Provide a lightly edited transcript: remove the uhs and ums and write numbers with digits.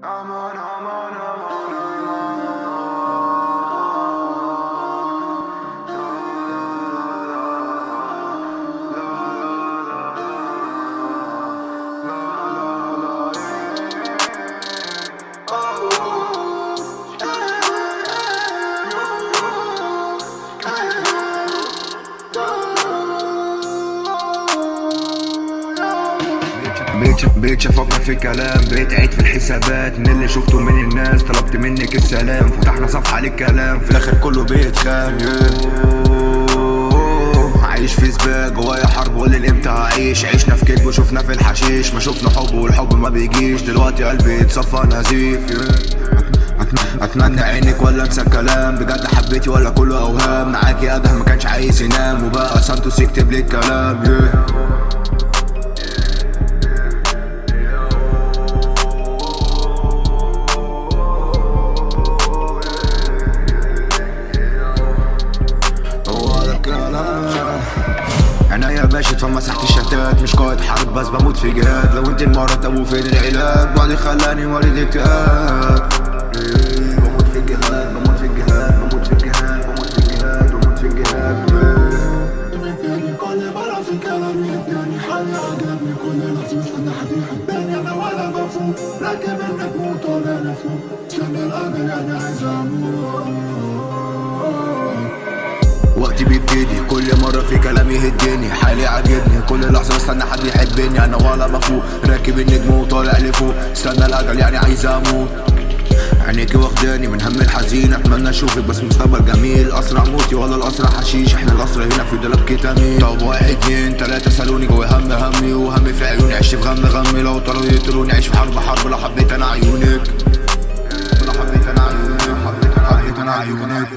Aman aman aman aman. بقيتش افكر في كلام، بقيت عيد في الحسابات من اللي شفته من الناس. طلبت منك السلام، فتحنا صفحة للكلام، في الاخر كله بيتخان. عايش في سباق جوايا حرب، ولا امتى هعيش؟ عشنا في كذب وشفنا في الحشيش، ما شفنا حب والحب ما بيجيش. دلوقتي قلبي اتصفى نزيف. اتمنى عينك ولا انسى الكلام، بجد حبيتي ولا كله اوهام؟ معاكي ادهم ما كانش عايز ينام، وبقى سانتوس يكتب لي الكلام. انا يا باشا فمسحت الشتات، مش قائد حرب بس بموت في جهاد. لو انت المرض ابو فين العلاج؟ بعدي خلاني مريض اكتئاب. بموت في الجهاد، بموت في الجهاد، بموت في الجهاد، بموت في الجهاد، بموت في الجهاد. تنكرني كل مرة في كلامي، يبني حالي عجبني كل لحظة، مستنى حد يحبني انا ولا مفهوم. راكب انك موت ولا مفهوم، استنى القلب يعني عايز اموت. وقتي بيبتدي كل مرة في كلام يهدني، حالي عاجبني كل لحظة بستنى حد يحبني انا ولا بفوق. راكب النجم وطالع لفوق، استنى الاجل يعني عايز اموت. عينيكي واخداني من هم الحزين، اتمنى اشوفك بس مستقبل جميل. اسرع موتي ولا الاسرع حشيش؟ احنا الاسرى هنا في دولاب كتامين. طب 1 2 3 سالوني جوا همي وهمي في عيوني، عشت في غمي لو طلعوا يقتلوني. عيش في حرب لو حبيت انا عيونك، لو حبيت انا عيونك، حبيت انا عيونك.